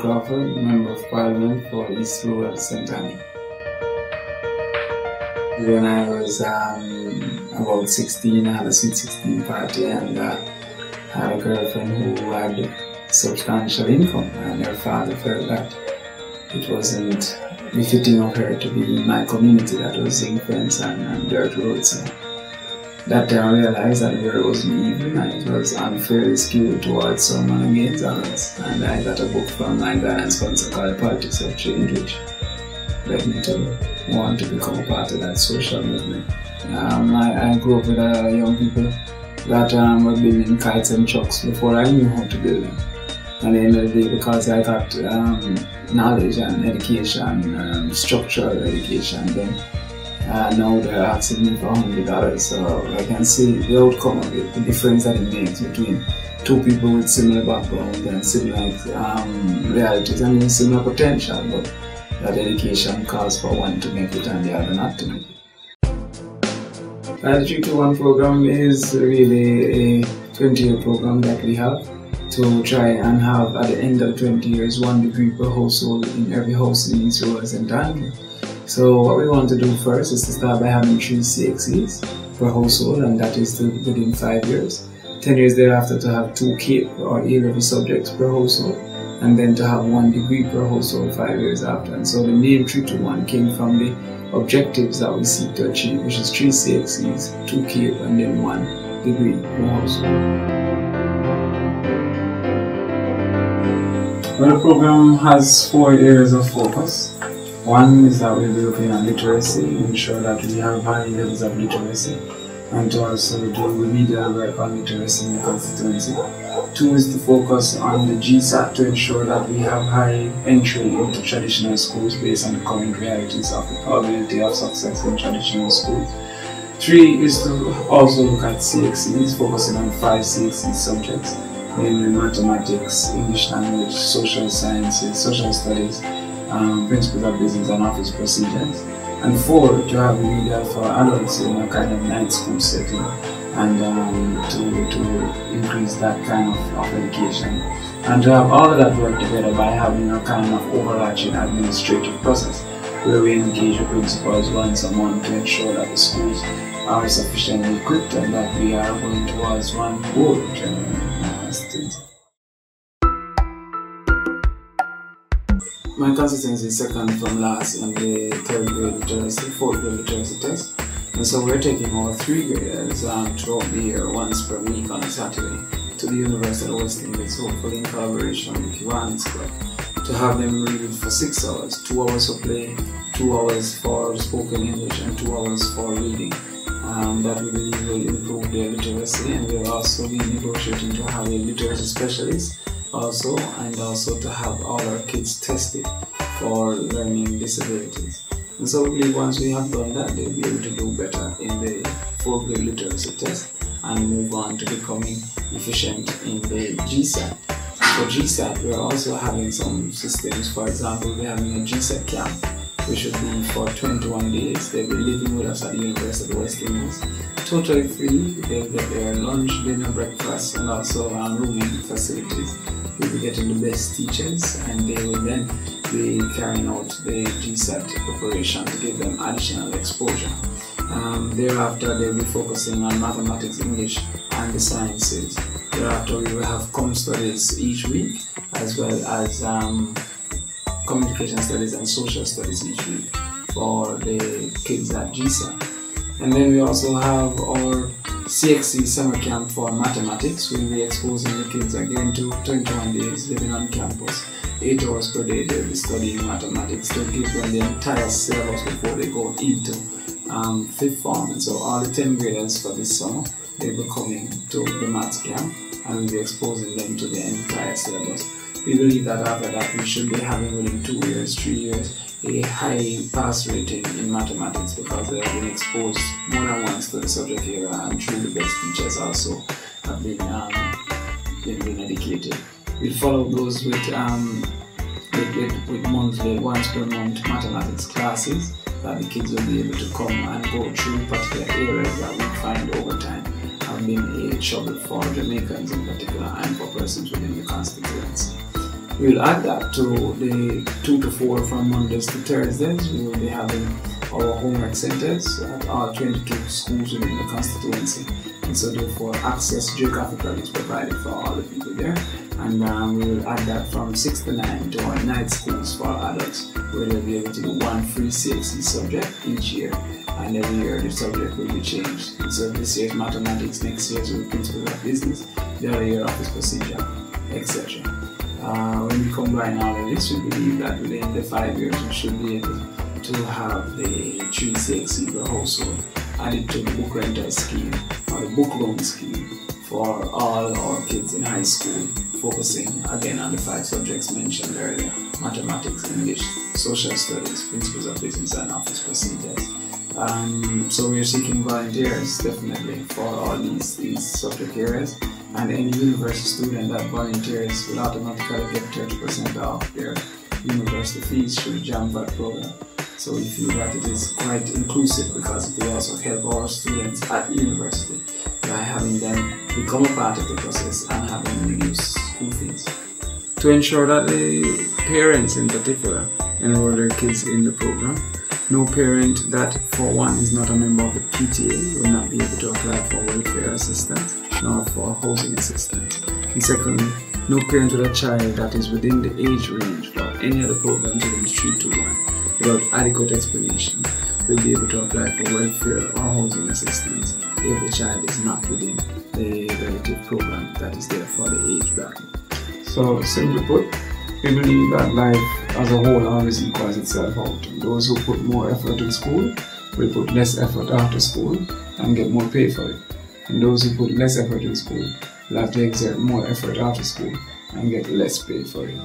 Crawford, Member of Parliament for East Rural St. Andrew. When I was about 16, I had a sweet 16 party and had a girlfriend who had substantial income, and her father felt that it wasn't befitting of her to be in my community that was zinc fence and dirt roads. So that time I realized that where it wasn't even, and it was unfairly skewed towards someone against others. And I got a book from my guidance sponsor called Politics of Change, which led me to want to become a part of that social movement. I grew up with young people that were building kites and trucks before I knew how to build them. At the end of the day, because I got knowledge and education, structural education, then now they're asking me for $100, so I can see the outcome of it, the difference that it makes between two people with similar backgrounds and similar realities and even similar potential, but that education calls for one to make it and the other not to make it. The 3-2-1 program is really a 20-year program that we have to try and have at the end of 20 years 1 degree per household in every house in East Rural St. Andrew. So what we want to do first is to start by having 3 CXEs per household, and that is to within 5 years. 10 years thereafter to have 2 CAPE or A-level subjects per household, and then to have 1 degree per household 5 years after. And so the name 3-2-1 came from the objectives that we seek to achieve, which is 3 CXEs, 2 CAPE, and then 1 degree per household. Well, the program has 4 areas of focus. One is that we'll be looking at literacy, ensure that we have high levels of literacy, and to also do remedial work on literacy in the constituency. 2 is to focus on the GSAT to ensure that we have high entry into traditional schools based on the current realities of the probability of success in traditional schools. 3 is to also look at CXEs, focusing on 5 CXE subjects, namely mathematics, English language, social sciences, social studies, principles of business and office procedures. And 4, to have remedial for adults in a kind of night school setting, and to increase that kind of education. And to have all of that work together by having a kind of overarching administrative process where we engage the principals once a month to ensure that the schools are sufficiently equipped and that we are going towards one goal generally in our constituency. My constituency is second from last in the 3rd grade literacy, 4th grade literacy test. And so we're taking our 3 graders throughout the year, once per week on a Saturday, to the University of West Indies, hopefully in collaboration with Kiwanis Club, to have them read for 6 hours, 2 hours for play, 2 hours for spoken English, and 2 hours for reading. That we believe will improve their literacy, and we'll also be negotiating to have a literacy specialist also, and also to have all our kids tested for learning disabilities. And so we believe once we have done that, they'll be able to do better in the 4th grade literacy test and move on to becoming efficient in the GSAT. For GSAT, we're also having some systems. For example, we're having a GSAT camp, which should be for 21 days. They'll be living with us at the University of West Indies, totally free. They'll get their lunch, dinner, breakfast, and also rooming facilities. We'll be getting the best teachers, and they will then be carrying out the GSAT preparation to give them additional exposure. Thereafter, they'll be focusing on mathematics, English, and the sciences. Thereafter, we will have com studies each week, as well as communication studies and social studies each week for the kids at GSAT. And then we also have our CXE summer camp for mathematics. We'll be exposing the kids again to 21 days living on campus. 8 hours per day they'll be studying mathematics to give them the entire syllabus before they go into 5th form. And so all the 10 graders for this summer, they'll be coming to the maths camp, and we'll be exposing them to the entire syllabus. We believe that after that we should be having within 2 years, 3 years, a high pass rating in mathematics, because they have been exposed more than once to the subject area, and through the best teachers also have been educated. We follow those with monthly, once per month mathematics classes that the kids will be able to come and go through particular areas that we find over time have been a trouble for Jamaicans in particular and for persons within the constituency. We'll add that to the 2 to 4 from Mondays to Thursdays. We will be having our homework centers at all 22 schools within the constituency. And so therefore access geographically is provided for all the people there. And we will add that from 6 to 9 to our night schools for adults, where they'll be able to do one free CXC subject each year. And every year the subject will be changed. And so this year's mathematics, next year's will be principles of business, the other year office procedure, etc. When we combine all of this, we believe that within the 5 years we should be able to have the 3 CXC per household added to the book rental scheme or the book loan scheme for all our kids in high school, focusing again on the 5 subjects mentioned earlier: mathematics, English, social studies, principles of business, and office procedures. So we're seeking volunteers definitely for all these subject areas, and any university student that volunteers will automatically get 30% off their university fees through the JAMVAT program. So we feel that it is quite inclusive because it will also help our students at university by having them become a part of the process and having reduced school fees. To ensure that the parents in particular enroll their kids in the program, no parent that, for one, is not a member of the PTA will not be able to apply for welfare assistance nor for housing assistance. And secondly, no parent with a child that is within the age range for any other programs within 3 to 1 without adequate explanation will be able to apply for welfare or housing assistance if the child is not within the relative program that is there for the age bracket. So simply put, we believe that life as a whole always equals itself out. Those who put more effort in school will put less effort after school and get more pay for it. And those who put less effort in school will have to exert more effort after school and get less pay for it.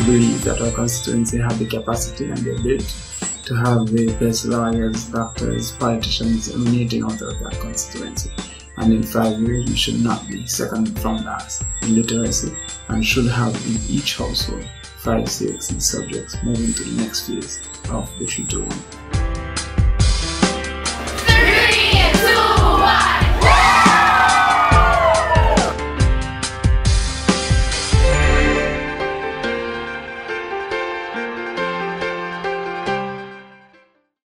Believe that our constituency have the capacity and the ability to have the best lawyers, doctors, politicians emanating out of that constituency. And in 5 years, we should not be second from last in literacy and should have in each household 5 CXC subjects moving to the next phase of the 3 to 1.